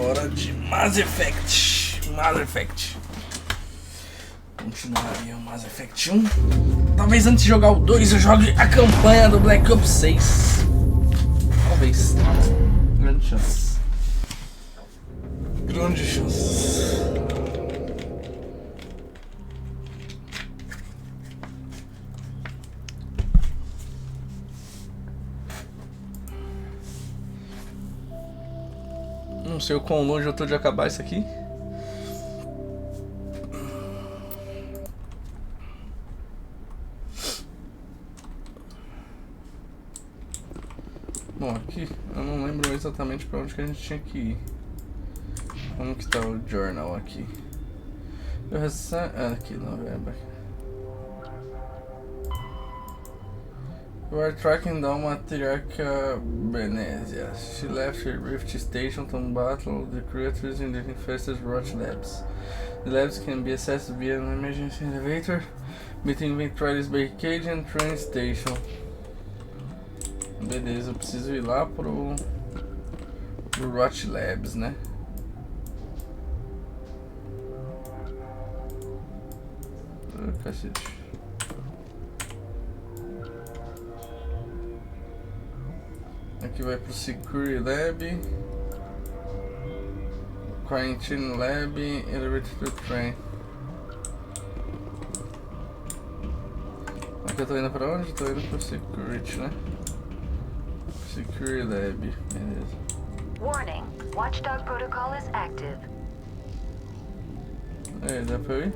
hora de Mass Effect. Continuaria o Mass Effect 1. Talvez antes de jogar o 2 eu jogue a campanha do Black Ops 6. Talvez. Grande chance. Grande chance. Não sei o quão longe eu tô de acabar isso aqui. Bom, aqui eu não lembro exatamente pra onde que a gente tinha que ir. Como que tá o journal aqui? Aqui, novembro. You are tracking down MATRIARCH Benezia. She left her Rift Station to battle the creatures in the infested Roach Labs. The labs can be accessed via an emergency elevator between Victoria's Barricade and train station. Beleza, eu preciso ir lá pro Roach Labs, né? Cacete. Aqui vai pro Security Lab, Quarantine Lab, Elevator to Train. Aqui eu tô indo pra onde? Tô indo pro Security, né? Security Lab, beleza. Warning, Watchdog Protocol is active. Aí, dá pra eu ir?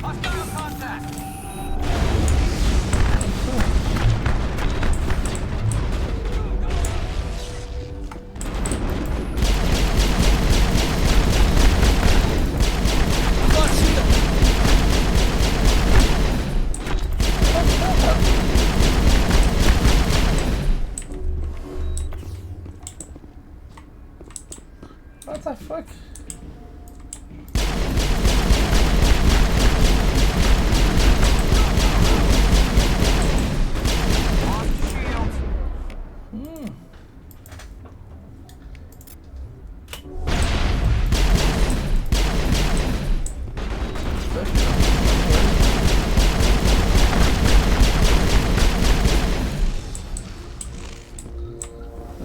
Hostile contact! What the fuck?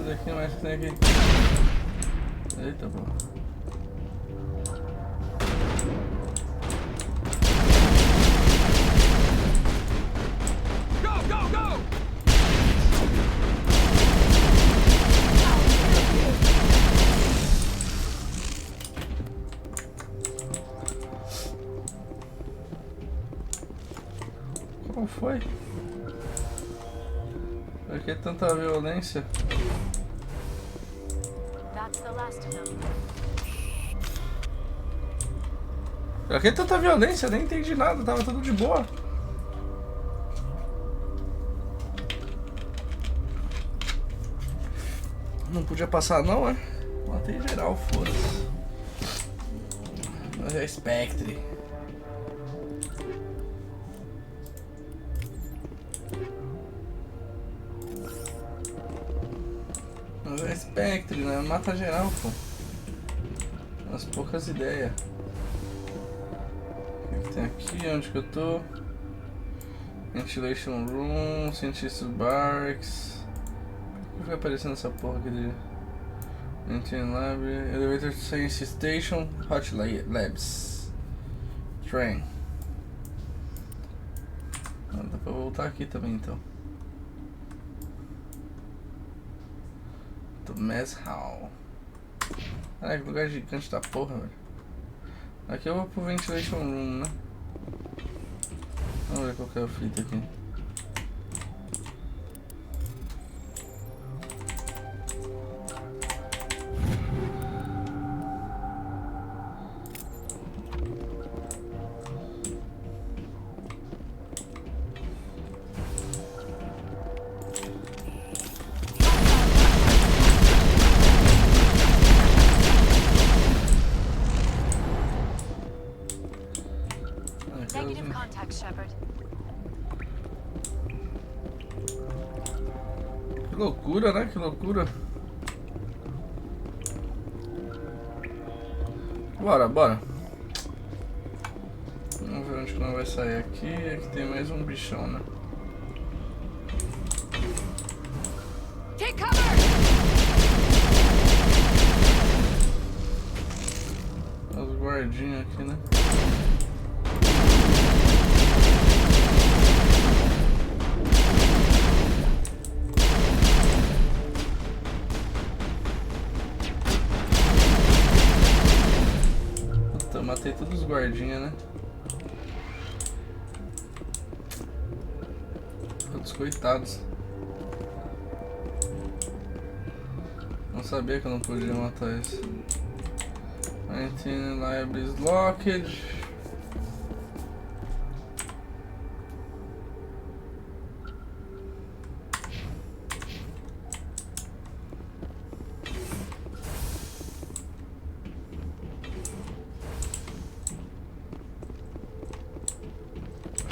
Aqui mais que tem aqui. Eita, pô. Go, go, go! Qual foi? Por que tanta violência? Por que tanta violência? Nem entendi nada, tava tudo de boa. Não podia passar não, é? Matei geral, foda-se. Mas é Spectre. Mas é Spectre, né? Mata geral, pô. Umas poucas ideias. O que tem aqui? Onde que eu tô? Ventilation Room, Scientist Barracks. O que vai aparecendo essa porra aqui de Maintain Lab, Elevator Science Station, Hot Labs, Train. Ah, dá pra voltar aqui também então. Do Mess Hall. Caraca, que lugar gigante da porra, velho. Aqui eu vou pro Ventilation Room, né? Vamos ver qual que é a fita aqui. loucura, né? Que loucura. Bora, bora. Vamos ver onde que não vai sair aqui. Aqui tem mais um bichão, né? Take cover! Os guardinhos aqui, né? Puta, matei todos os guardinhas, né? Todos coitados. Não sabia que eu não podia matar esse. 19 libraries locked.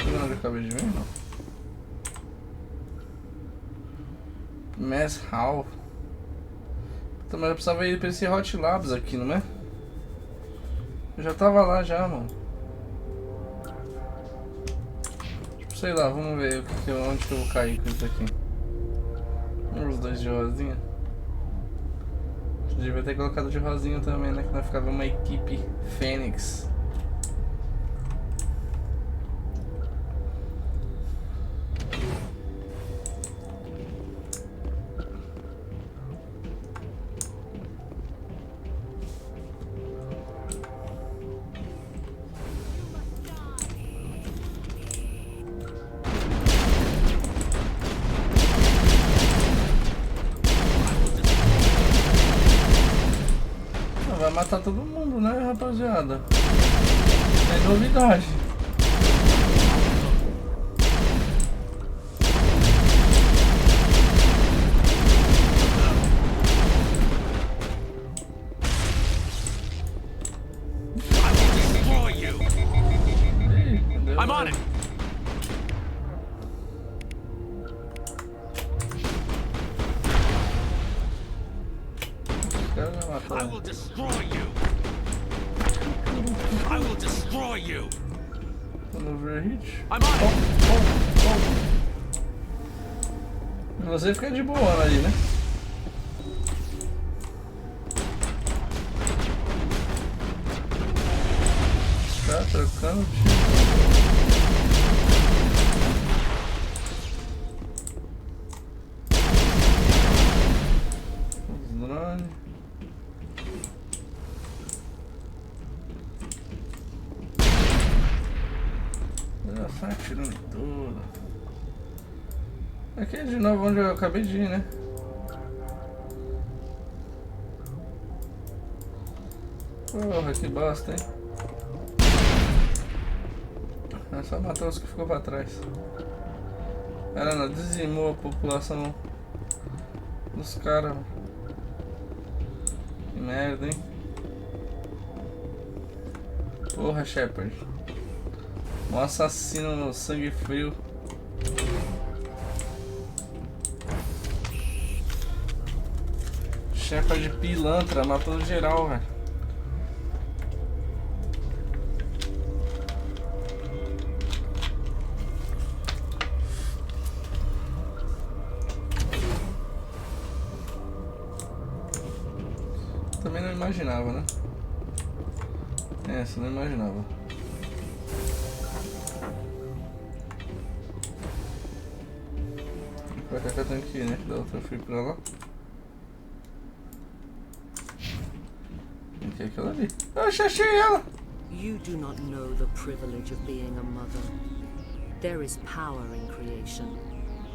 Eu não acabei de ver, não. Mess Hall. Mas eu precisava ir pra esse Hot Labs aqui, não é? Eu já tava lá já, mano. Tipo, sei lá, vamos ver onde que eu vou cair com isso aqui. Os dois de rosinha. Devia ter colocado de rosinha também, né? Que nós ficava uma equipe Fênix. Vai matar todo mundo, né, rapaziada? Tem novidade. I'm on it. I will destroy you. I will destroy you. Overreach. I'm on it. Você fica de boa ali, né? Tá trocando tiro. Os drones. Sai atirando em tudo. Aqui é de novo onde eu acabei de ir, né? Porra, que bosta, hein? É só matar os que ficou pra trás. Caramba, dizimou a população dos caras. Que merda, hein? Porra, Shepard. Um assassino sangue frio. Shepard pilantra, matando geral, velho. Também não imaginava, né? Essa não imaginava. Pra cá que eu tenho que ir, né? Da outra eu fui pra lá. O que é aquela ali? Eu achei ela! You do not know the privilege of being a mother. There is power in creation.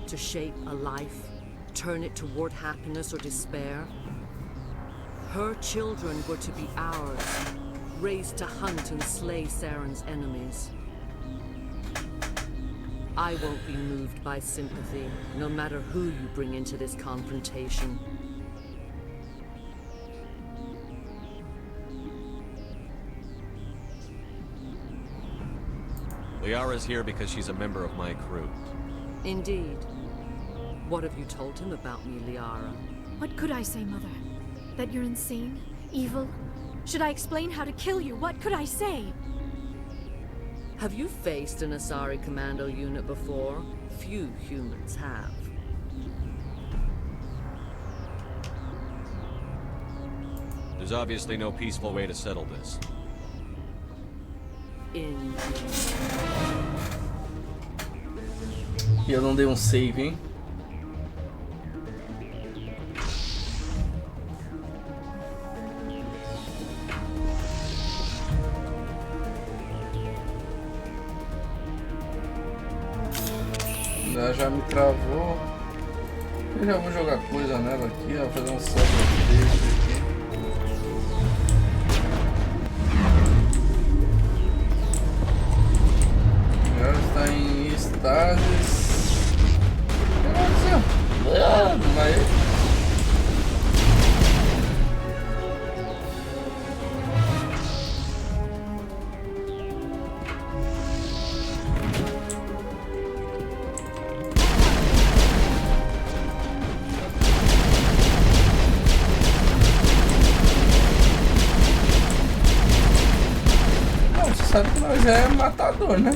To shape a life, turn it toward happiness or despair. Her children were to be ours, raised to hunt and slay Saren's enemies. I won't be moved by sympathy, no matter who you bring into this confrontation. Liara's here because she's a member of my crew. Indeed. What have you told him about me, Liara? What could I say, Mother? That you're insane? Evil? Should I explain how to kill you? What could I say? Have you faced an Asari commando unit before? Few humans have. There's obviously no peaceful way to settle this. Indeed. E eu não dei um save, hein? Já me travou. Eu já vou jogar coisa nela aqui, ó, fazer um salve aqui. Agora está em estados. O que aconteceu? Mas... Sabe que nós já é matador, né?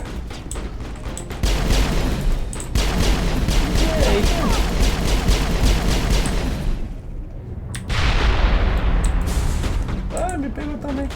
E aí? Ah, me pegou também.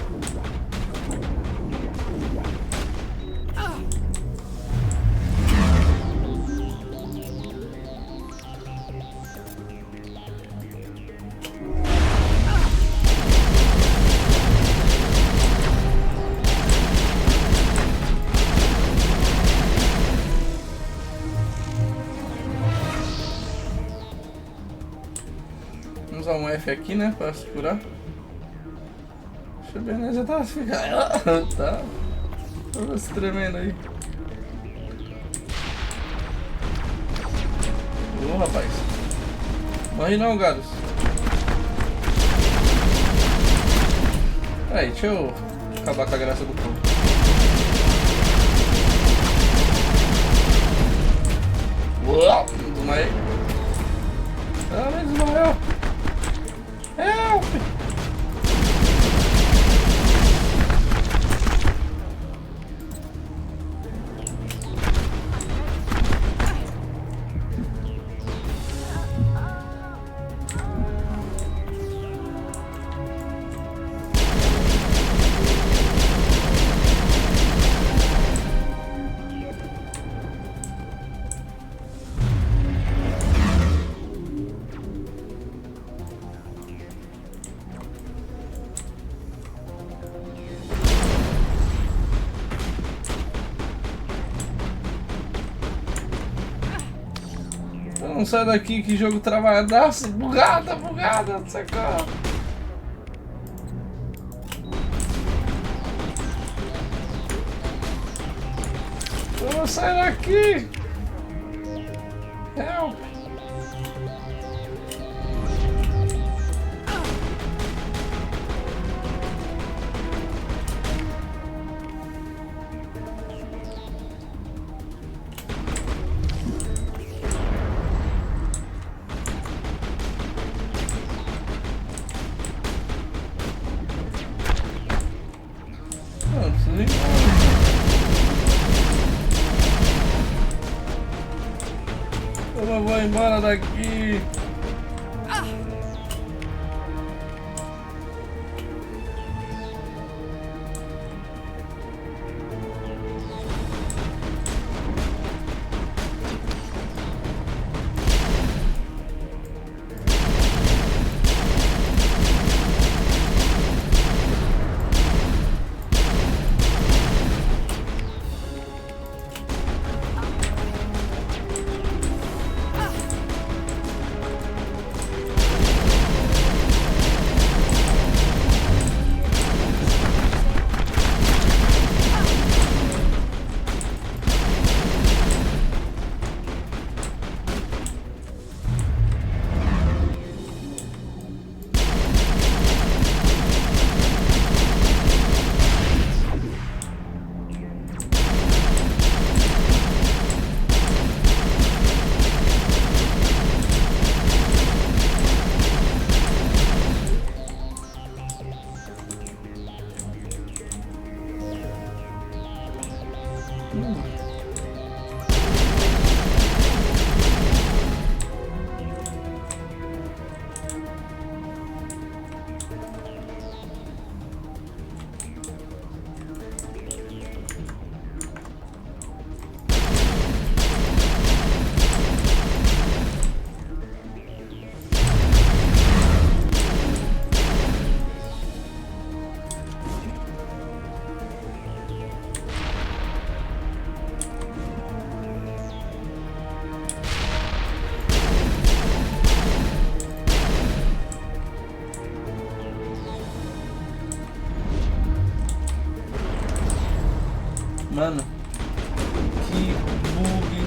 Vamos usar um F aqui, né, pra se curar. Deixa eu ver, né, já tá ficando. Tá se tremendo aí. Ô, rapaz. Morre não, garos. Peraí, deixa eu acabar com a graça do povo. Uau, desmaiei. Pelo menos morreu. Help! Não sai daqui, que jogo travadaço, bugada, socorro. Vamos sair daqui. Help. Eu vou embora daqui.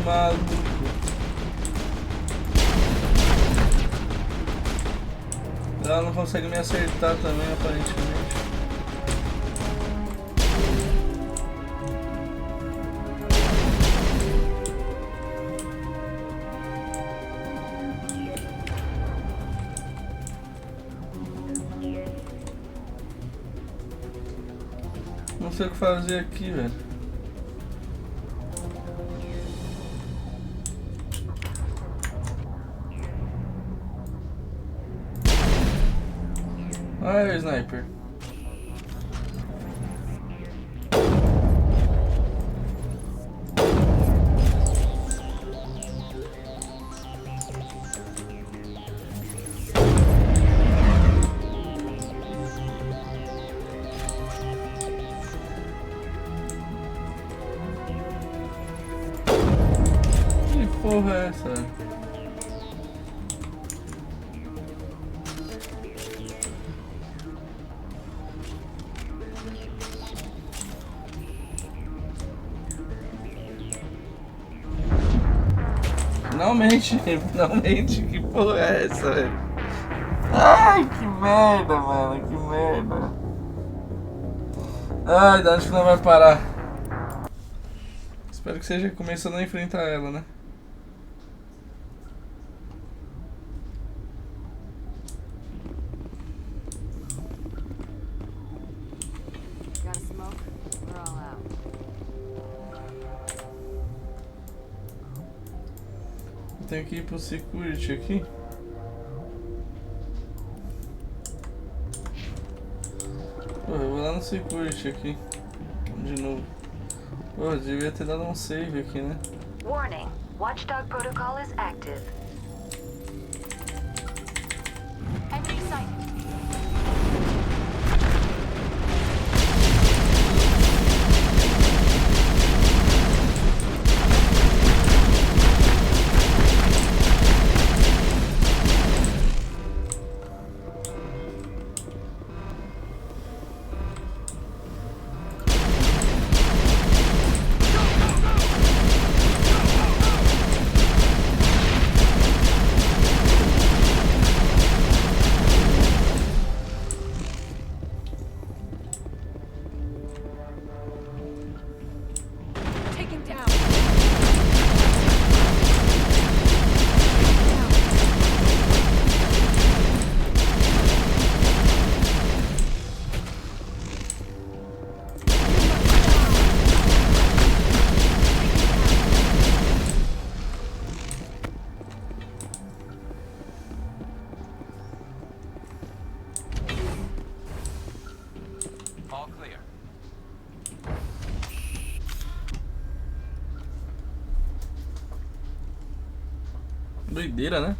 maluco. Ela não consegue me acertar também, aparentemente. Não sei o que fazer aqui, velho. Olha o sniper. Que porra é essa? Finalmente, que porra é essa, velho? Ai, que merda, mano, que merda. Ai, da onde que não vai parar? Espero que seja começando a enfrentar ela, né? Got a smoke? We're all out. Tenho que ir pro security aqui. Pô, eu vou lá no security aqui. De novo. Pô, devia ter dado um save aqui, né? Warning. Watchdog protocol is active. Enemy sighted. All clear. Doideira, né?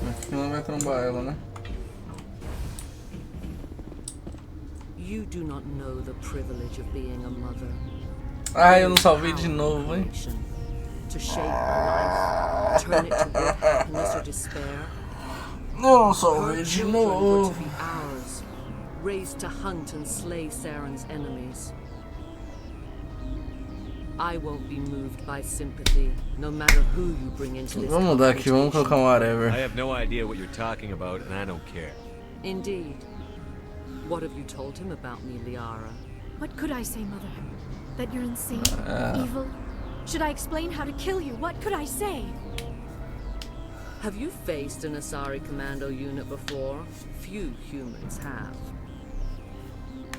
Aqui não vai trombar ela, né? You do not know the privilege of being a mother. Ah, eu não salvei de novo, hein? To shape a life, turn it toward happiness or despair. Não salvei Her de children were to novo. be ours, raised to hunt and slay Saren's enemies. I won't be moved by sympathy, no matter who you bring into this Vamos mudar aqui, vamos colocar um whatever. I have no idea what you're talking about, and I don't care. Indeed. What have you told him about me, Liara? What could I say, Mother? That you're insane? Evil? Should I explain how to kill you? What could I say? Have you faced an Asari commando unit before? Few humans have.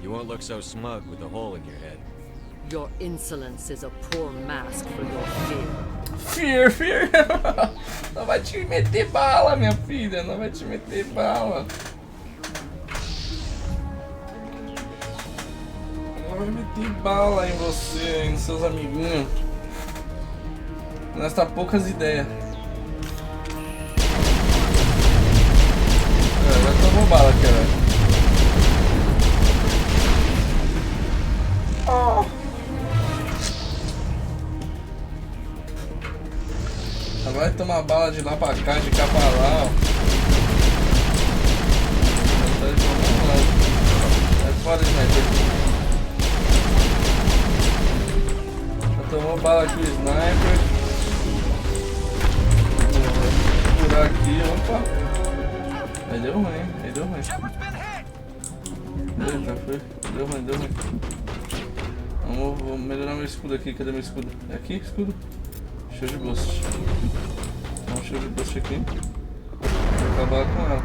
You won't look so smug with a hole in your head. Your insolence is a poor mask for your fear. Fear. Não vai te meter bala, minha filha. Não vai te meter bala. Não vai meter bala em você, em seus amiguinhos. Nós tá poucas ideias. Já tomou bala aqui, velho. vai tomar bala de lá pra cá, de cá pra lá, ó. É foda, sniper. Já tomou bala aqui o sniper. Vou furar aqui, opa. Aí deu ruim, hein? Aí deu ruim. Eita, foi. Deu ruim, deu ruim. Vou melhorar meu escudo aqui. Cadê meu escudo? É aqui, escudo? Show de boost. Dá um show de boost aqui. Vou acabar com ela.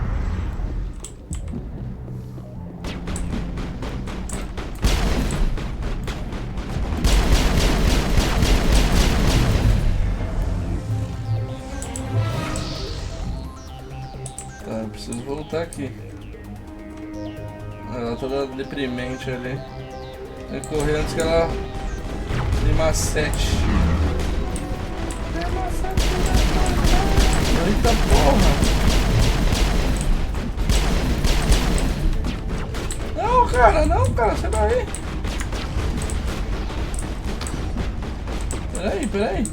Tá, preciso voltar aqui. Ela toda deprimente ali. Tem que correr antes que ela dê macete. Eita porra! Não, cara, sai daí! Peraí.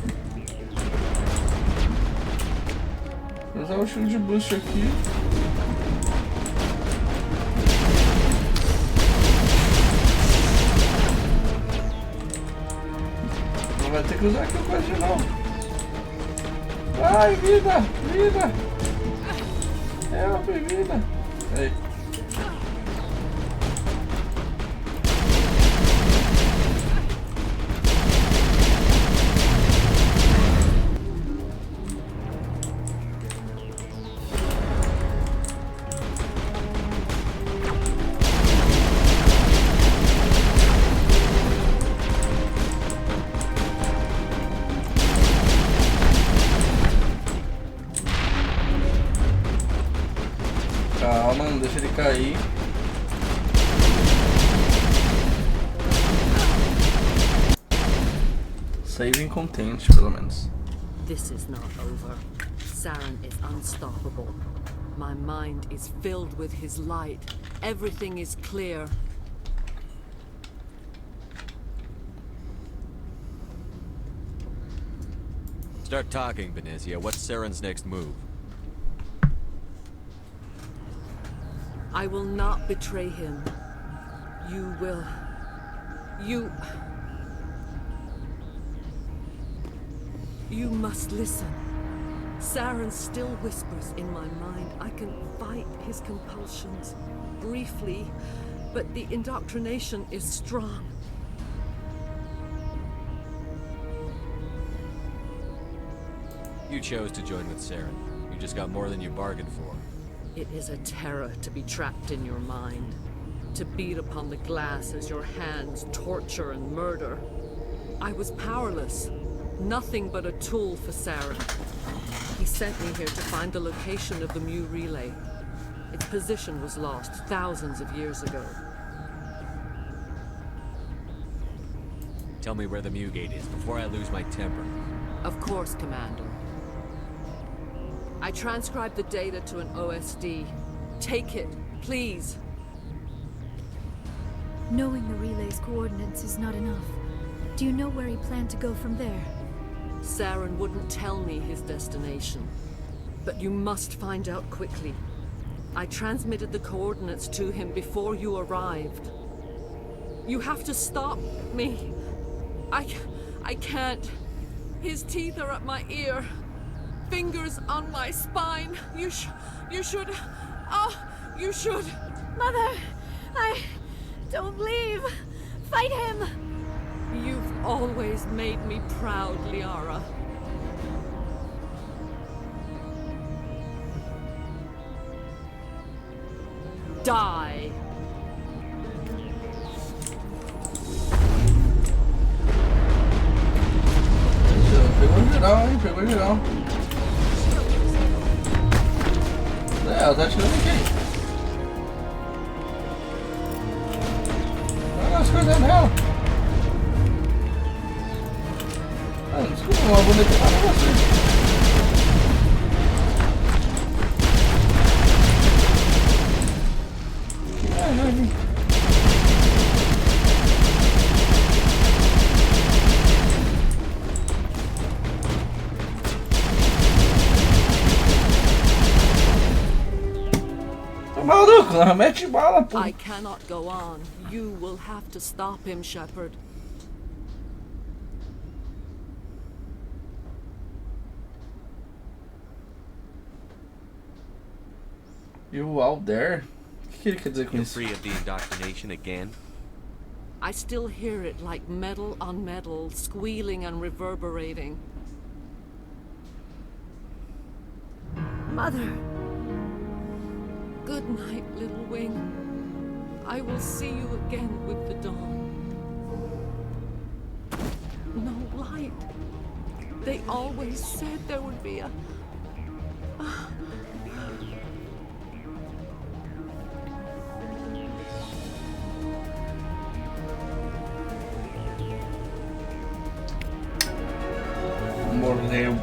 Vou usar o shield boost aqui. Não vai ter que usar aqui o quase de novo. Ai, vida! Help, vida! Aí. Calma, não deixa ele cair. Saving contente, pelo menos. This is not over. Saren is unstoppable. My mind is filled with his light. Everything is clear. Start talking, Benezia. What's Saren's next move? I will not betray him. You will... You must listen. Saren still whispers in my mind. I can fight his compulsions briefly, but the indoctrination is strong. You chose to join with Saren. You just got more than you bargained for. It is a terror to be trapped in your mind, to beat upon the glass as your hands torture and murder. I was powerless, nothing but a tool for Saren. He sent me here to find the location of the Mu relay. Its position was lost thousands of years ago. Tell me where the Mu gate is before I lose my temper. Of course, Commander. I transcribed the data to an OSD. Take it, please. Knowing the relay's coordinates is not enough. Do you know where he planned to go from there? Saren wouldn't tell me his destination. But you must find out quickly. I transmitted the coordinates to him before you arrived. You have to stop me. I can't. His teeth are at my ear. Fingers on my spine. You should. Oh, you should. Mother! Don't leave! Fight him! You've always made me proud, Liara. Die! Pegou geral, hein? Pegou geral. É, ela tá atirando aqui. Olha as coisas dela. Ah, desculpa, mas eu vou meter nada em você. mete bala, pô. I cannot go on. You will have to stop him, Shepard. You out there? O que ele quer dizer com You're isso? free of the indoctrination again? I still hear it like metal on metal, squealing and reverberating. Mother. Good night, little wing. I will see you again with the dawn. No light. They always said there would be a... Morreu.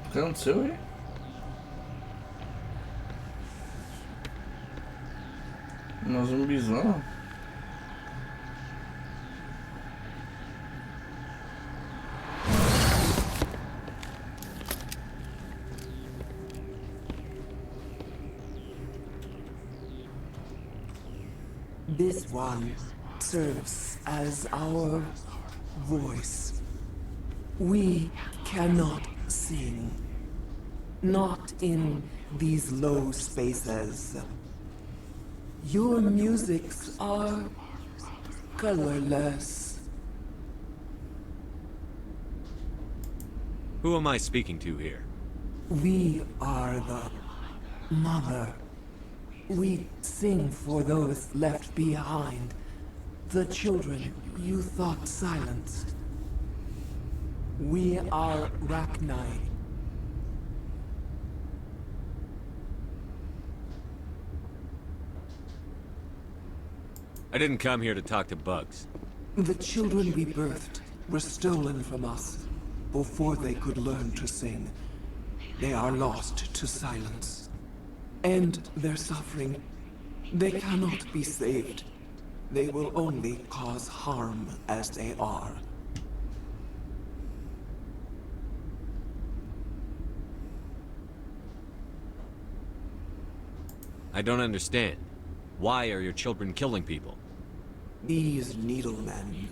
O que aconteceu aí? Uma zumbizona? This one serves as our voice. We cannot sing. Not in these low spaces. Your musics are colorless. Who am I speaking to here? We are the mother. We sing for those left behind. The children you thought silenced. We are Rachni. I didn't come here to talk to bugs. The children we birthed were stolen from us before they could learn to sing. They are lost to silence. And their suffering, they cannot be saved. They will only cause harm as they are. I don't understand. Why are your children killing people? These needlemen,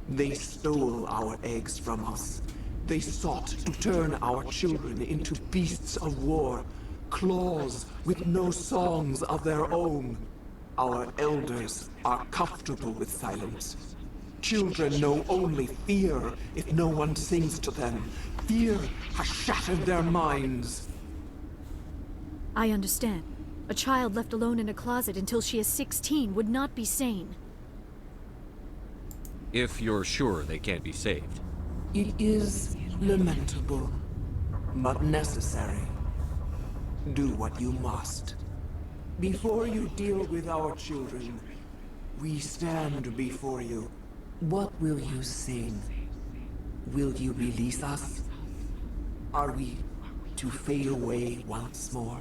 they stole our eggs from us. They sought to turn our children into beasts of war, claws with no songs of their own. Our elders are comfortable with silence. Children know only fear if no one sings to them. Fear has shattered their minds. I understand. A child left alone in a closet until she is 16 would not be sane. If you're sure they can't be saved. It is lamentable, but necessary. Do what you must. Before you deal with our children, we stand before you. What will you sing? Will you release us? Are we to fade away once more?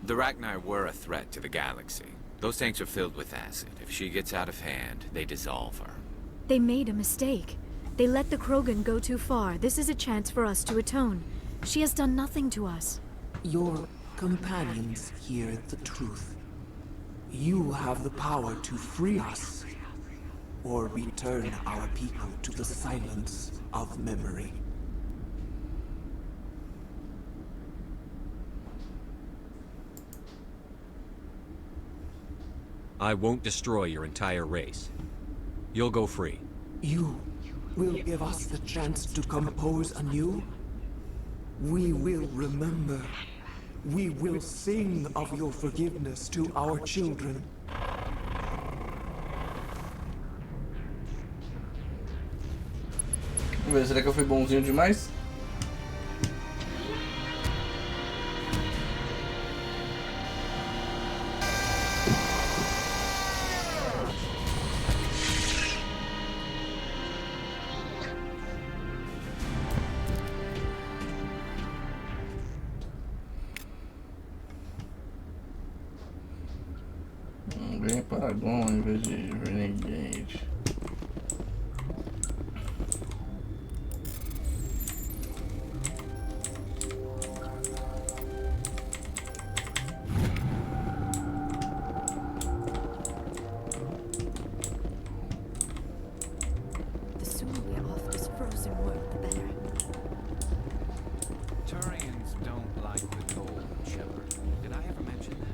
The Rachni were a threat to the galaxy. Those tanks are filled with acid. If she gets out of hand, they dissolve her. They made a mistake. They let the Krogan go too far. This is a chance for us to atone. She has done nothing to us. Your companions hear the truth. You have the power to free us, or return our people to the silence of memory. I won't destroy your entire race. You'll go free. You will give us the chance to compose anew? We will remember. We will sing of your forgiveness to our children. Vamos ver, será que eu fui bonzinho demais? ganhei Paragon em vez de Renegade. The sooner we're off this frozen world, the better. Turians don't like the cold, Shepard. Did I ever mention that?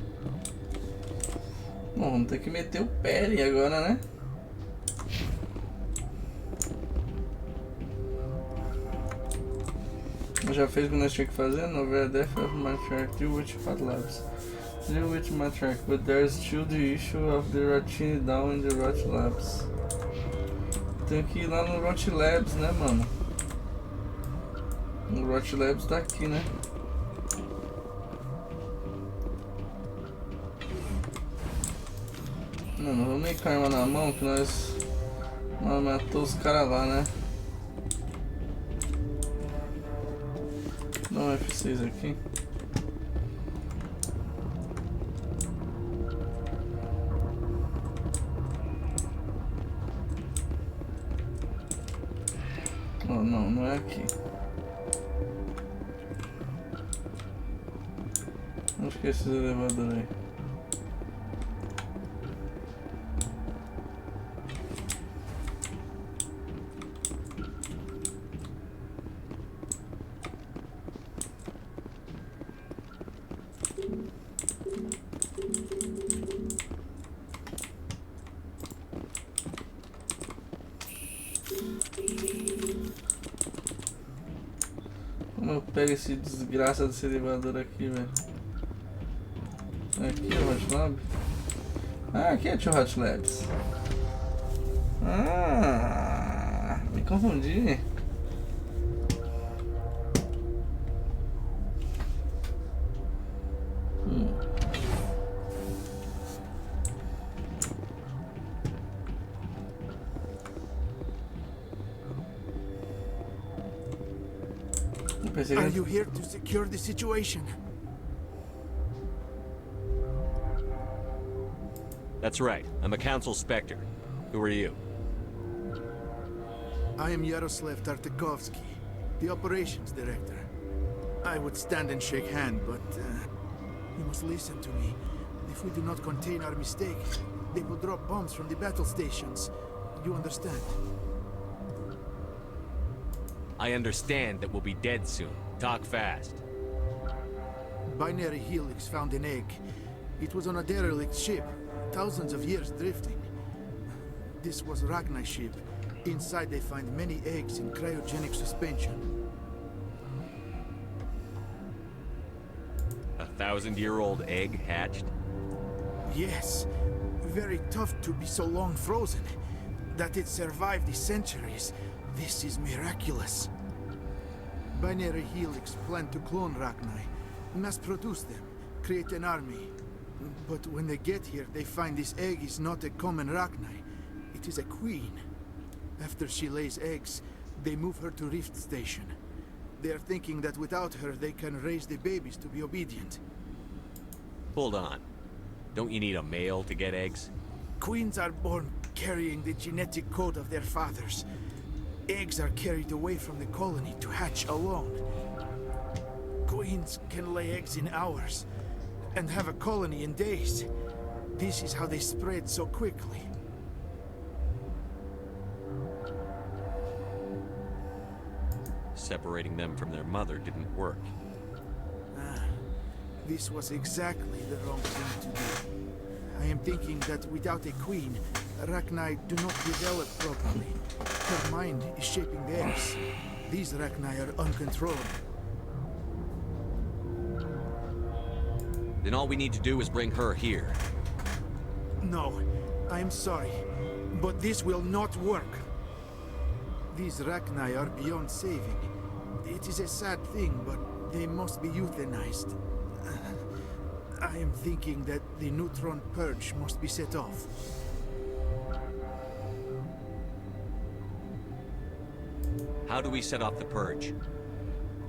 Bom, vamos ter que meter o Perry agora, né? Já fez o que nós tínhamos que fazer? Novel Death of Matriarch, deal with Hot Labs. Deal with Matriarch, but there's still the issue of the Ratini down in the Rot Labs. Tenho que ir lá no Rot Labs, né, mano? O Rot Labs tá aqui, né? Não vamos nem com a arma na mão que nós matou os caras lá, né? Dá um F6 aqui. Oh, não é aqui. Acho que é esses elevadores aí. Como eu pego esse desgraça desse elevador aqui, velho? Aqui é o Hot Lab? Ah, aqui é o Hot Labs. Ah, me confundi. Are you here to secure the situation? That's right. I'm a council specter. Who are you? I am Yaroslav Tartakovsky, the operations director. I would stand and shake hand, but you must listen to me. If we do not contain our mistake, they will drop bombs from the battle stations. You understand? I understand that we'll be dead soon. Talk fast. Binary Helix found an egg. It was on a derelict ship, thousands of years drifting. This was Ragnai's ship. Inside they find many eggs in cryogenic suspension. 1,000-year-old egg hatched? Yes. Very tough to be so long frozen. That it survived the centuries. This is miraculous. Binary Helix planned to clone Ragnai, mass produce them, create an army. But when they get here, they find this egg is not a common Ragnai. It is a queen. After she lays eggs, they move her to Rift Station. They are thinking that without her, they can raise the babies to be obedient. Hold on. Don't you need a male to get eggs? Queens are born carrying the genetic code of their fathers. Eggs are carried away from the colony to hatch alone. Queens can lay eggs in hours and have a colony in days. This is how they spread so quickly. Separating them from their mother didn't work. This was exactly the wrong thing to do. I am thinking that without a queen, Ragnai do not develop properly. Her mind is shaping theirs. These Ragnai are uncontrollable. Then all we need to do is bring her here. No, I am sorry, but this will not work. These Ragnai are beyond saving. It is a sad thing, but they must be euthanized. I am thinking that the neutron purge must be set off. How do we set off the purge?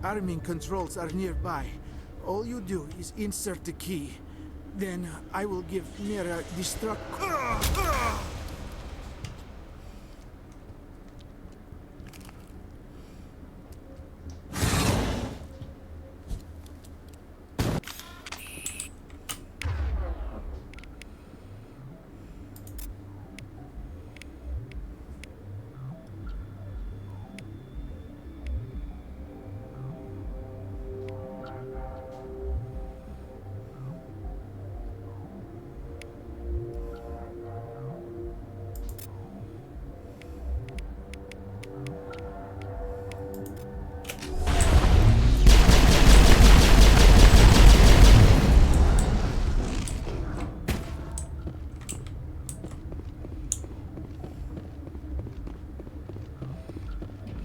Arming controls are nearby. All you do is insert the key. Then I will give Mira destruct.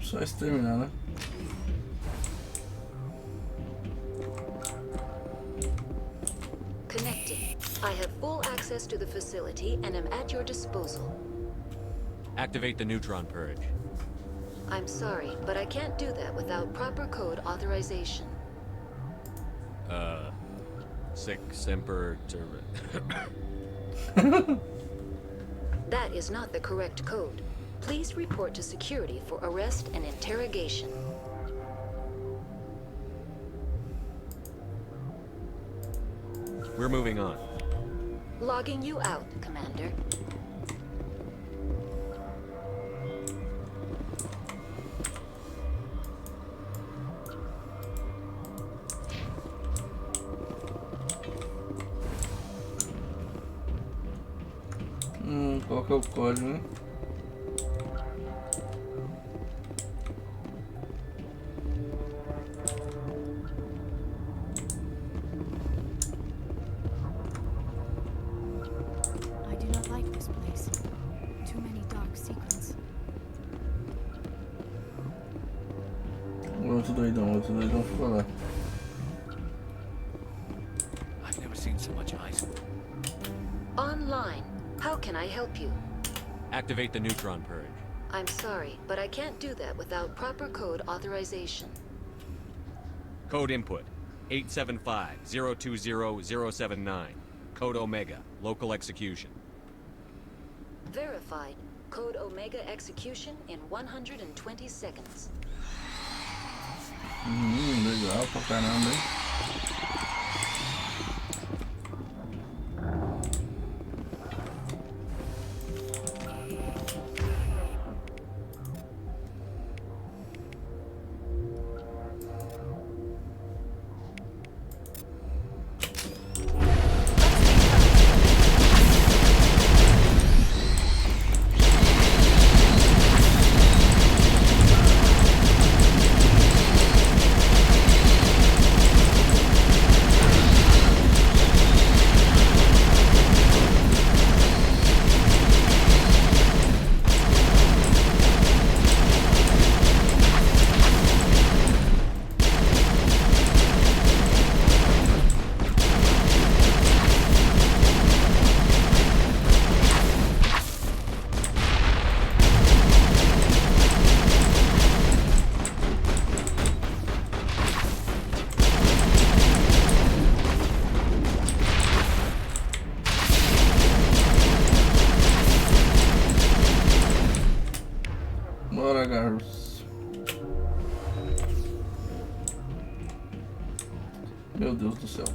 Só exterminar, né? Connecting. I have full access to the facility and am at your disposal. Activate the neutron purge. I'm sorry, but I can't do that without proper code authorization. Sic semper That is not the correct code. Please report to security for arrest and interrogation. We're moving on. Logging you out, Commander. Qual que é o código, né? I do not like this place. Too many dark secrets. O outro doidão ficou lá. I've never seen so much ice. Online. How can I help you? Activate the neutron purge. I'm sorry, but I can't do that without proper code authorization. Code input 875-020-079. Code Omega. Local execution. Verified. Code Omega execution in 120 seconds. Legal pra caramba, hein? Bora, garotos. Meu Deus do céu.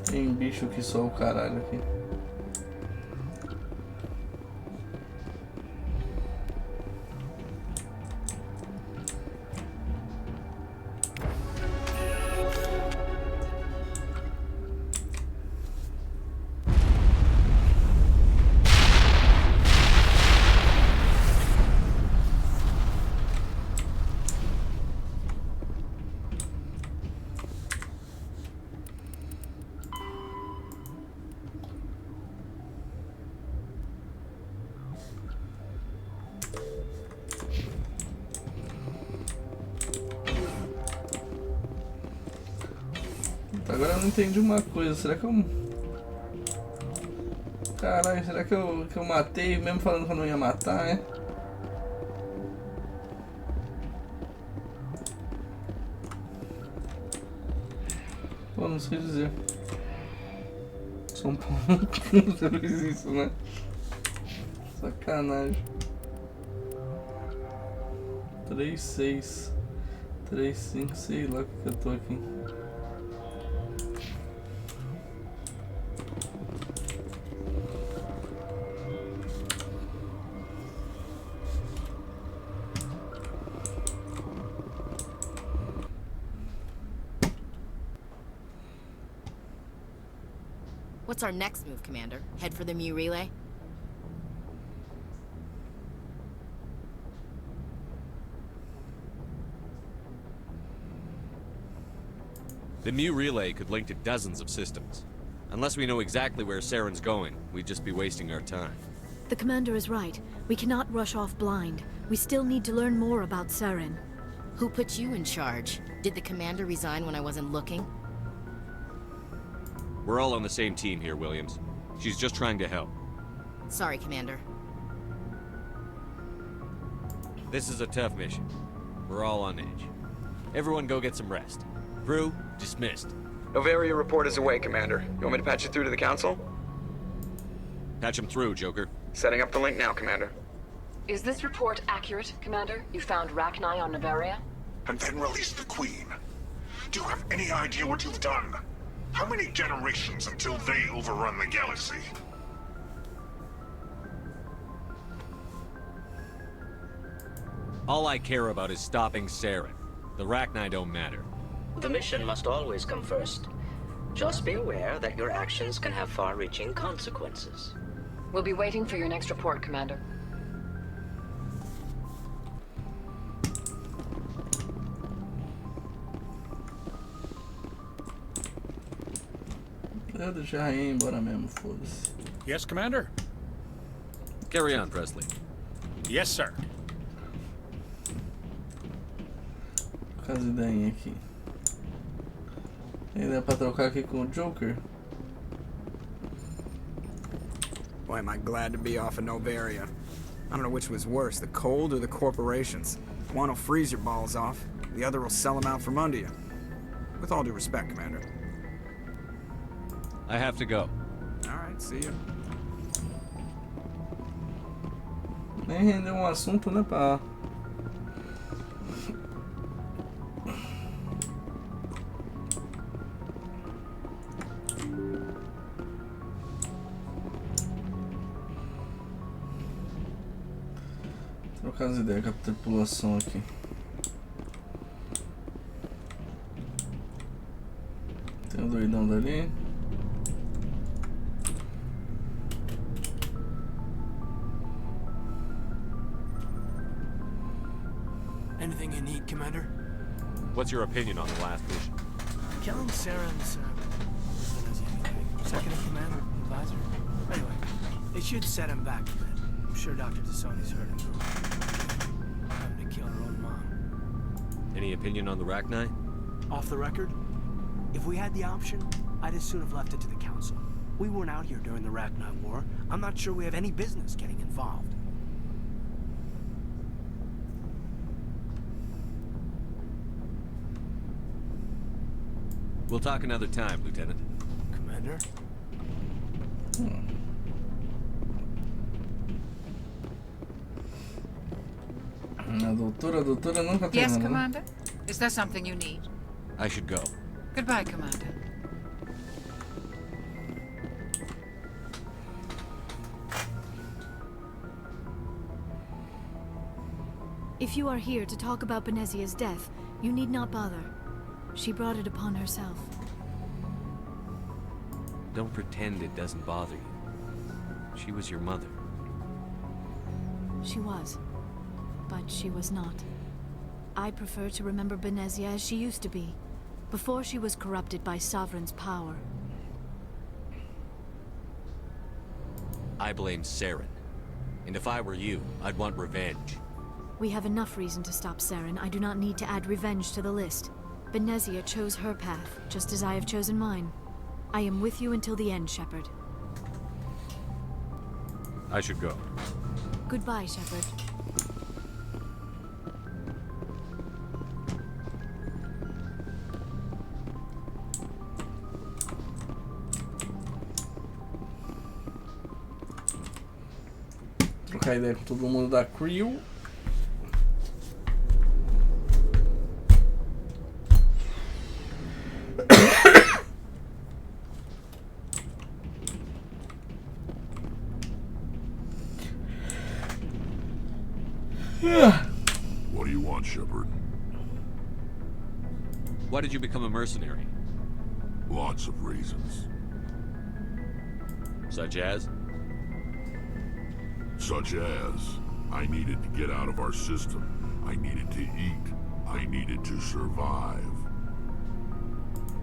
Tem bicho que só o caralho aqui. Agora eu não entendi uma coisa, será que eu... Caralho, será que eu matei mesmo falando que eu não ia matar, né? Pô, não sei dizer. São Paulo. Você fez isso, né? Sacanagem. 3, 6, 3, 5, sei lá o que eu tô aqui. What's our next move, Commander? Head for the Mu relay? The Mu relay could link to dozens of systems. Unless we know exactly where Saren's going, we'd just be wasting our time. The commander is right. We cannot rush off blind. We still need to learn more about Saren. Who put you in charge? Did the commander resign when I wasn't looking? We're all on the same team here, Williams. She's just trying to help. Sorry, Commander. This is a tough mission. We're all on edge. Everyone go get some rest. Crew, dismissed. Novaria report is away, Commander. You want me to patch you through to the Council? Patch him through, Joker. Setting up the link now, Commander. Is this report accurate, Commander? You found Rachni on Novaria? And then released the Queen. Do you have any idea what you've done? How many generations until they overrun the galaxy? All I care about is stopping Saren. The Rachni don't matter. The mission must always come first. Just be aware that your actions can have far-reaching consequences. We'll be waiting for your next report, Commander. Eu deixar ir embora mesmo, foda-se. Yes, Commander? Carry on, Presley. Yes, sir. Com as ideinhas aqui. Tem ideia pra trocar aqui com o Joker? Boy, am I glad to be off of Novaria. I don't know which was worse, the cold or the corporations. One will freeze your balls off, the other will sell them out from under you. With all due respect, Commander. I have to go. Alright, see you. Nem rendeu assunto, né, pá? Trocar as ideias com a tripulação aqui. Tem o doidão dali. Anything you need, Commander? What's your opinion on the last mission? Killing Saren's, second in command, advisor. Anyway, they should set him back a bit. I'm sure Dr. Tassoni's heard him. Having to kill her own mom. Any opinion on the Rachni? Off the record? If we had the option, I'd as soon have left it to the Council. We weren't out here during the Rachni War. I'm not sure we have any business getting involved. We'll talk another time, Lieutenant. Commander? A doutora nunca tem. Yes, Commander? Is there something you need? I should go. Goodbye, Commander. If you are here to talk about Benezia's death, you need not bother. She brought it upon herself. Don't pretend it doesn't bother you. She was your mother. She was. But she was not. I prefer to remember Benezia as she used to be, before she was corrupted by Sovereign's power. I blame Saren. And if I were you, I'd want revenge. We have enough reason to stop Saren. I do not need to add revenge to the list. Benezia chose her path, just as I have chosen mine. I am with you until the end, Shepard. I should go. Goodbye, Shepard. trocar ideia com todo mundo da crew. What do you want, Shepard? Why did you become a mercenary? Lots of reasons. Such as? Such as, I needed to get out of our system. I needed to eat. I needed to survive.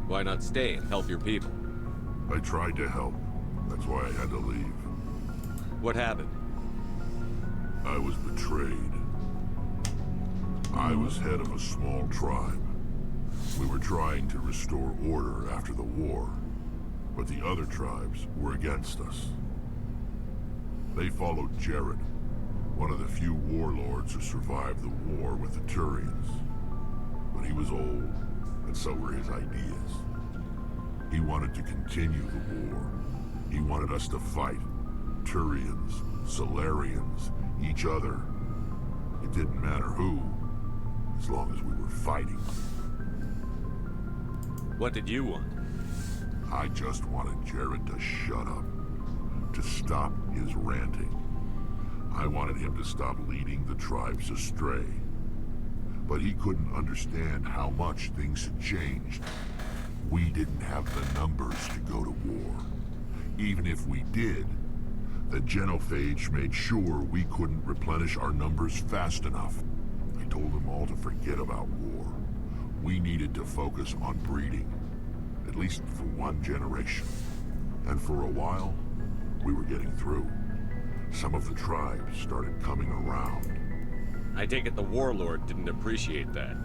Why not stay and help your people? I tried to help. That's why I had to leave. What happened? I was betrayed. I was head of a small tribe. We were trying to restore order after the war, but the other tribes were against us. They followed Jared, one of the few warlords who survived the war with the Turians. But he was old, and so were his ideas. He wanted to continue the war. He wanted us to fight. Turians, Solarians, each other. It didn't matter who, as long as we were fighting. What did you want? I just wanted Jared to shut up, to stop his ranting. I wanted him to stop leading the tribes astray. But he couldn't understand how much things had changed. We didn't have the numbers to go to war. Even if we did, the genophage made sure we couldn't replenish our numbers fast enough. I told them all to forget about war. We needed to focus on breeding, at least for one generation. And for a while, we were getting through. Some of the tribes started coming around. I take it the warlord didn't appreciate that.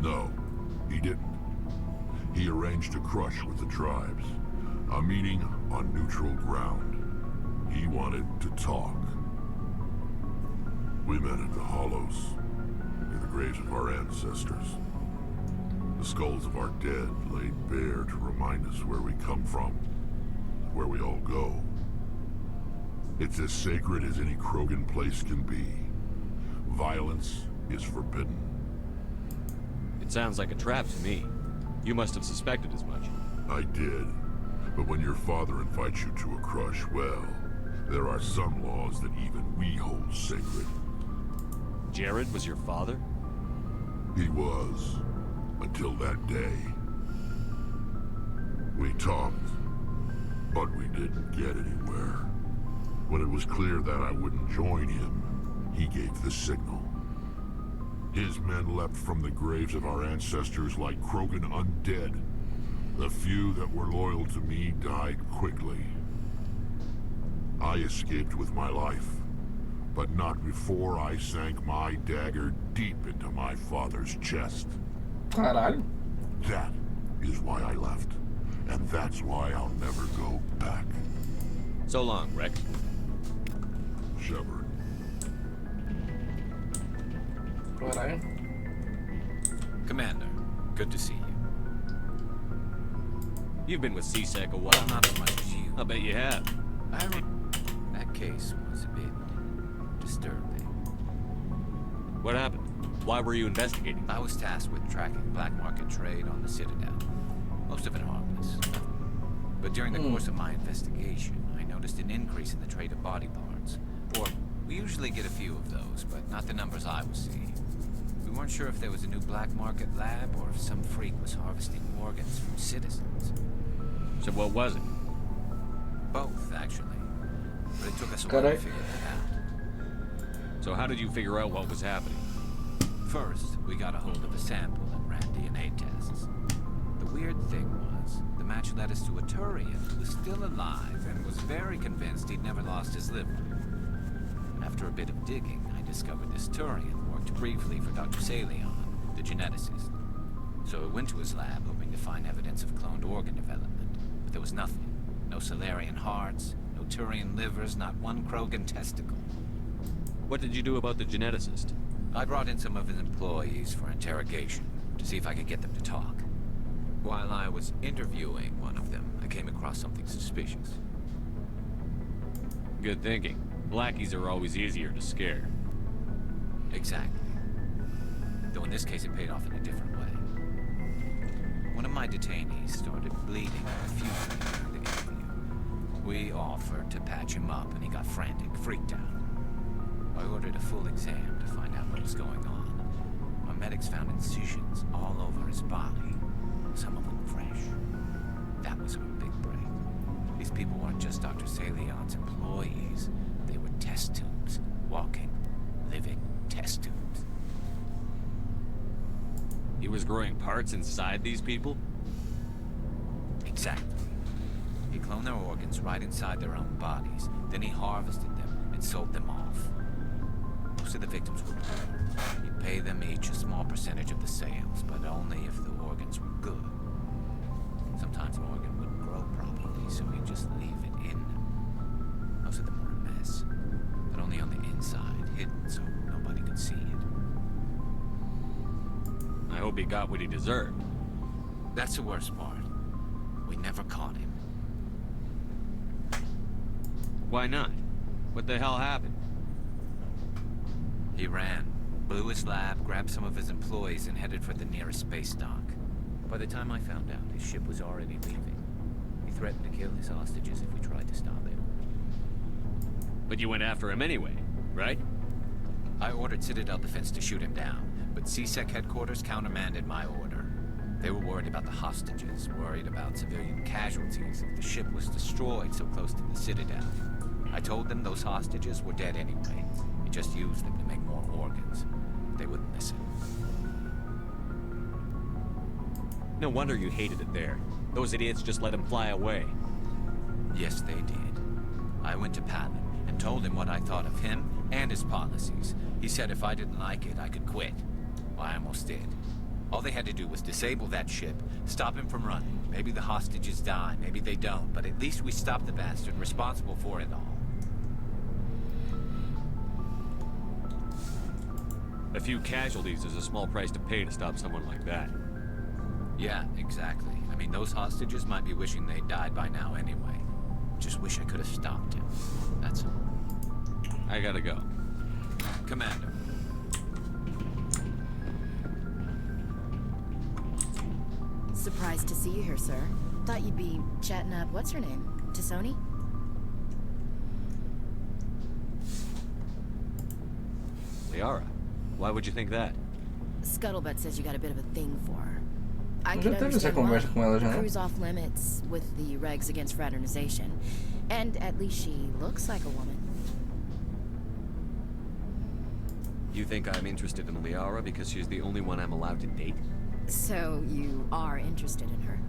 No, he didn't. He arranged a crush with the tribes, a meeting on neutral ground. He wanted to talk. We met at the Hollows, near the graves of our ancestors. The skulls of our dead laid bare to remind us where we come from, where we all go. It's as sacred as any Krogan place can be. Violence is forbidden. It sounds like a trap to me. You must have suspected as much. I did. But when your father invites you to a crush, well, there are some laws that even we hold sacred. Jared was your father? He was. Until that day. We talked, but we didn't get anywhere. When it was clear that I wouldn't join him, he gave the signal. His men leapt from the graves of our ancestors like Krogan undead. The few that were loyal to me died quickly. I escaped with my life, but not before I sank my dagger deep into my father's chest. Caralho. That is why I left, and that's why I'll never go back. So long, Rex. Shepard. Caralho. Commander, good to see you. You've been with CSEC a while. Well, not as much as you. I bet you have. That case was a bit disturbing. What happened? Why were you investigating? I was tasked with tracking black market trade on the Citadel. Most of it harmless. But during the course of my investigation, I noticed an increase in the trade of body parts. Or, we usually get a few of those, but not the numbers I was seeing. We weren't sure if there was a new black market lab or if some freak was harvesting organs from citizens. So what was it? Both, actually. But it took us a while to figure that out. So how did you figure out what was happening? First, we got a hold of a sample and ran DNA tests. The weird thing was, the match led us to a Turian who was still alive and was very convinced he'd never lost his liver. After a bit of digging, I discovered this Turian worked briefly for Dr. Salion, the geneticist. So I went to his lab hoping to find evidence of cloned organ development, but there was nothing. No Solarian hearts, no Turian livers, not one Krogan testicle. What did you do about the geneticist? I brought in some of his employees for interrogation, to see if I could get them to talk. While I was interviewing one of them, I came across something suspicious. Good thinking. Blackies are always easier to scare. Exactly. Though in this case it paid off in a different way. One of my detainees started bleeding profusely during the interview. We offered to patch him up and he got frantic, freaked out. I ordered a full exam to find out what was going on. Our medics found incisions all over his body, some of them fresh. That was our big break. These people weren't just Dr. Salion's employees. They were test tubes, walking, living test tubes. He was growing parts inside these people? Exactly. He cloned their organs right inside their own bodies. Then he harvested them and sold them off. Most of the victims were poor. He'd pay them each a small percentage of the sales, but only if the organs were good. Sometimes an organ wouldn't grow properly, so he'd just leave it in them. Most of them were a mess, but only on the inside, hidden so nobody could see it. I hope he got what he deserved. That's the worst part. We never caught him. Why not? What the hell happened? He ran, blew his lab, grabbed some of his employees, and headed for the nearest space dock. By the time I found out, his ship was already leaving. He threatened to kill his hostages if we tried to stop him. But you went after him anyway, right? I ordered Citadel Defense to shoot him down, but CSEC headquarters countermanded my order. They were worried about the hostages, worried about civilian casualties if the ship was destroyed so close to the Citadel. I told them those hostages were dead anyway. He just used them to make more organs. They wouldn't listen. No wonder you hated it there. Those idiots just let him fly away. Yes, they did. I went to Palin and told him what I thought of him and his policies. He said if I didn't like it, I could quit. Well, I almost did. All they had to do was disable that ship, stop him from running. Maybe the hostages die, maybe they don't, but at least we stopped the bastard responsible for it all. A few casualties is a small price to pay to stop someone like that. Yeah, exactly. I mean, those hostages might be wishing they died by now anyway. Just wish I could have stopped him. That's all. I gotta go. Commander. Surprised to see you here, sir. Thought you'd be chatting up, what's her name? Tassoni? Liara, why would you think that? Scuttlebutt says you got a bit of a thing for her. I Já could teve essa understand conversa com ela why. já, né? Crew's off limits with the regs against fraternization. And at least she looks like a woman. You think I'm interested in Liara because she's the only one I'm allowed to date? So you are interested in her.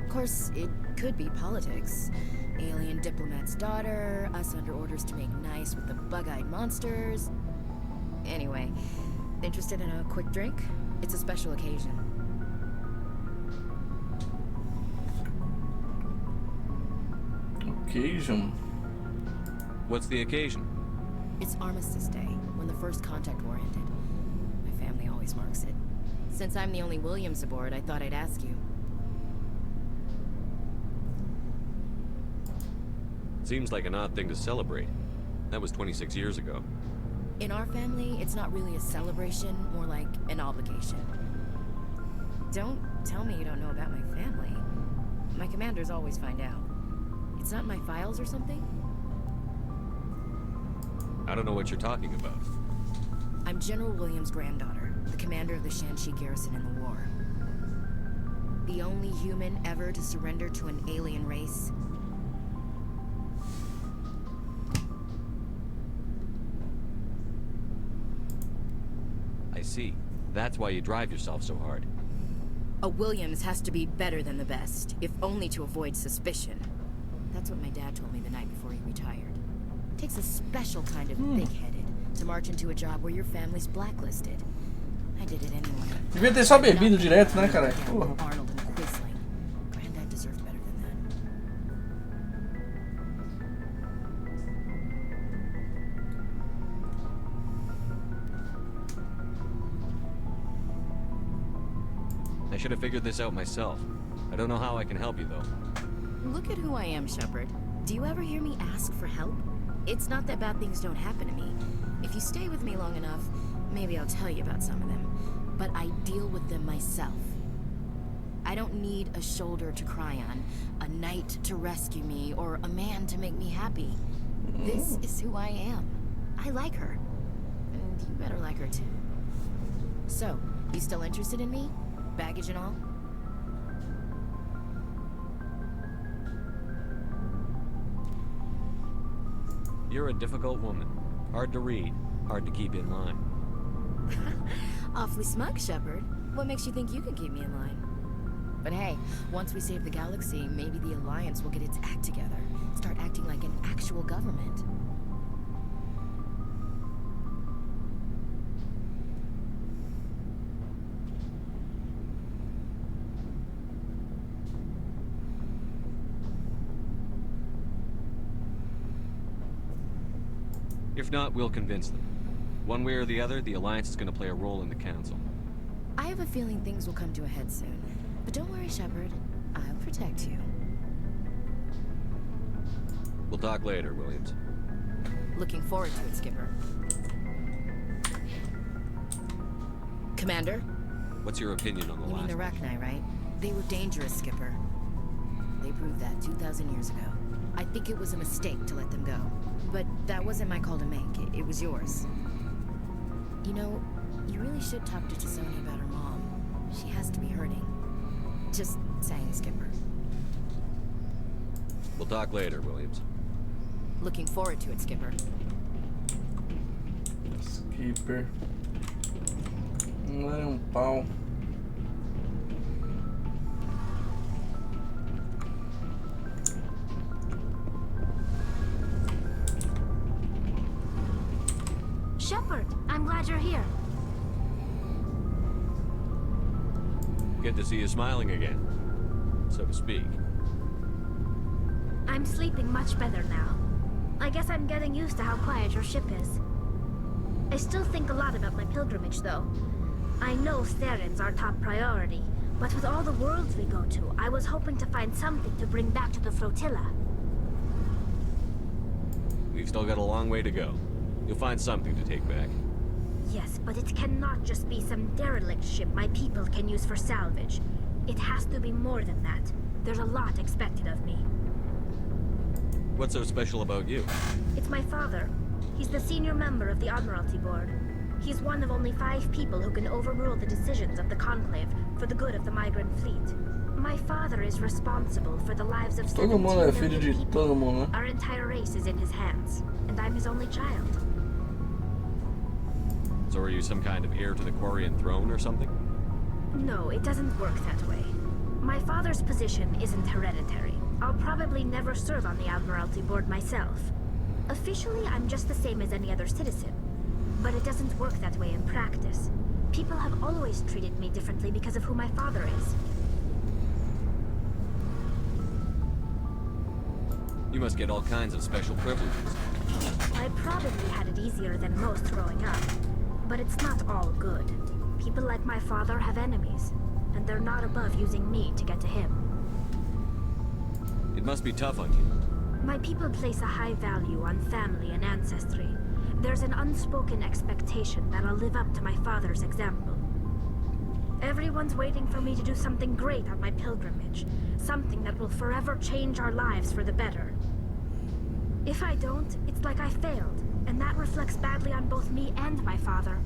Of course, it could be politics. Alien diplomat's daughter, us under orders to make nice with the bug-eyed monsters. Anyway, interested in a quick drink? It's a special occasion. Occasion? What's the occasion? It's Armistice Day, when the first contact war ended. My family always marks it. Since I'm the only Williams aboard, I thought I'd ask you. Seems like an odd thing to celebrate. That was 26 years ago. In our family, it's not really a celebration, more like an obligation. Don't tell me you don't know about my family. My commanders always find out. It's not in my files or something? I don't know what you're talking about. I'm General Williams' granddaughter, the commander of the Shanxi garrison in the war. The only human ever to surrender to an alien race. I see. That's why you drive yourself so hard. A Williams has to be better than the best, if only to avoid suspicion. That's what my dad told me the night before he retired. It takes a special kind of thick-headed to march into a job where your family's blacklisted. I did it anyway. Devia ter só bebido direto, né, cara? Porra. Arnold and Quisling. Granddad deserved better than that. I should have figured this out myself. I don't know how I can help you, though. Look at who I am, Shepard. Do you ever hear me ask for help? It's not that bad things don't happen to me. If you stay with me long enough, maybe I'll tell you about some of them. But I deal with them myself. I don't need a shoulder to cry on, a knight to rescue me, or a man to make me happy. This is who I am. I like her. And you better like her too. So, you still interested in me? Baggage and all? You're a difficult woman. Hard to read, hard to keep in line. Awfully smug, Shepard. What makes you think you can keep me in line? But hey, once we save the galaxy, maybe the Alliance will get its act together. Start acting like an actual government. If not, we'll convince them. One way or the other, the Alliance is going to play a role in the Council. I have a feeling things will come to a head soon. But don't worry, Shepard. I'll protect you. We'll talk later, Williams. Looking forward to it, Skipper. Commander? What's your opinion on the You mean the Arachni, right? They were dangerous, Skipper. They proved that 2,000 years ago. I think it was a mistake to let them go. But that wasn't my call to make. It was yours. You know, you really should talk to T'Soni about her mom. She has to be hurting. Just saying, Skipper. We'll talk later, Williams. Looking forward to it, Skipper. Skipper. Não é pau. Shepard, I'm glad you're here. Good to see you smiling again, so to speak. I'm sleeping much better now. I guess I'm getting used to how quiet your ship is. I still think a lot about my pilgrimage, though. I know Saren's our top priority, but with all the worlds we go to, I was hoping to find something to bring back to the flotilla. We've still got a long way to go. You'll find something to take back. Yes, but it cannot just be some derelict ship my people can use for salvage. It has to be more than that. There's a lot expected of me. What's so special about you? It's my father. He's the senior member of the Admiralty Board. He's one of only 5 people who can overrule the decisions of the Conclave for the good of the migrant fleet. My father is responsible for the lives of 17 million people. Our entire race is in his hands, and I'm his only child. So are you some kind of heir to the Quarian throne or something? No, it doesn't work that way. My father's position isn't hereditary. I'll probably never serve on the Admiralty Board myself. Officially, I'm just the same as any other citizen. But it doesn't work that way in practice. People have always treated me differently because of who my father is. You must get all kinds of special privileges. I probably had it easier than most growing up. But it's not all good. People like my father have enemies, and they're not above using me to get to him. It must be tough on you. My people place a high value on family and ancestry. There's an unspoken expectation that I'll live up to my father's example. Everyone's waiting for me to do something great on my pilgrimage. Something that will forever change our lives for the better. If I don't, it's like I failed, and that reflects badly on both me and my father.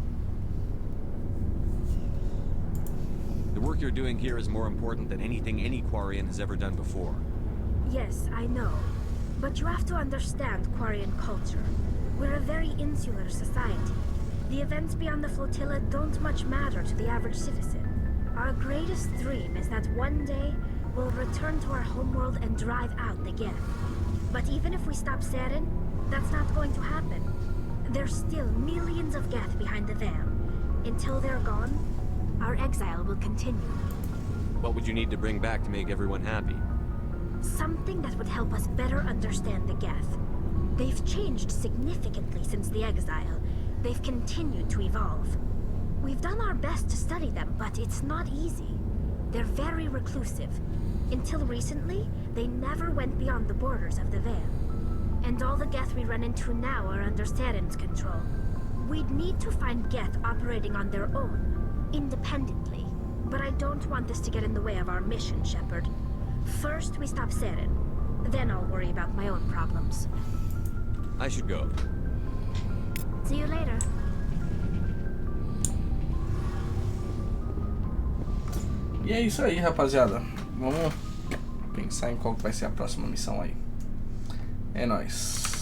The work you're doing here is more important than anything any Quarian has ever done before. Yes, I know. But you have to understand Quarian culture. We're a very insular society. The events beyond the flotilla don't much matter to the average citizen. Our greatest dream is that one day we'll return to our homeworld and drive out the Geth. But even if we stop Saren, that's not going to happen. There's still millions of Geth behind the veil. Until they're gone, our exile will continue. What would you need to bring back to make everyone happy? Something that would help us better understand the Geth. They've changed significantly since the exile. They've continued to evolve. We've done our best to study them, but it's not easy. They're very reclusive. Until recently, they never went beyond the borders of the Veil. and all the Geth we run into now are under Saren's control. We'd need to find Geth operating on their own, independently. But I don't want this to get in the way of our mission, Shepard. First, we stop Saren. Then I'll worry about my own problems. I should go. See you later. E é isso aí, rapaziada. Vamos pensar em qual que vai ser a próxima missão aí. É nóis.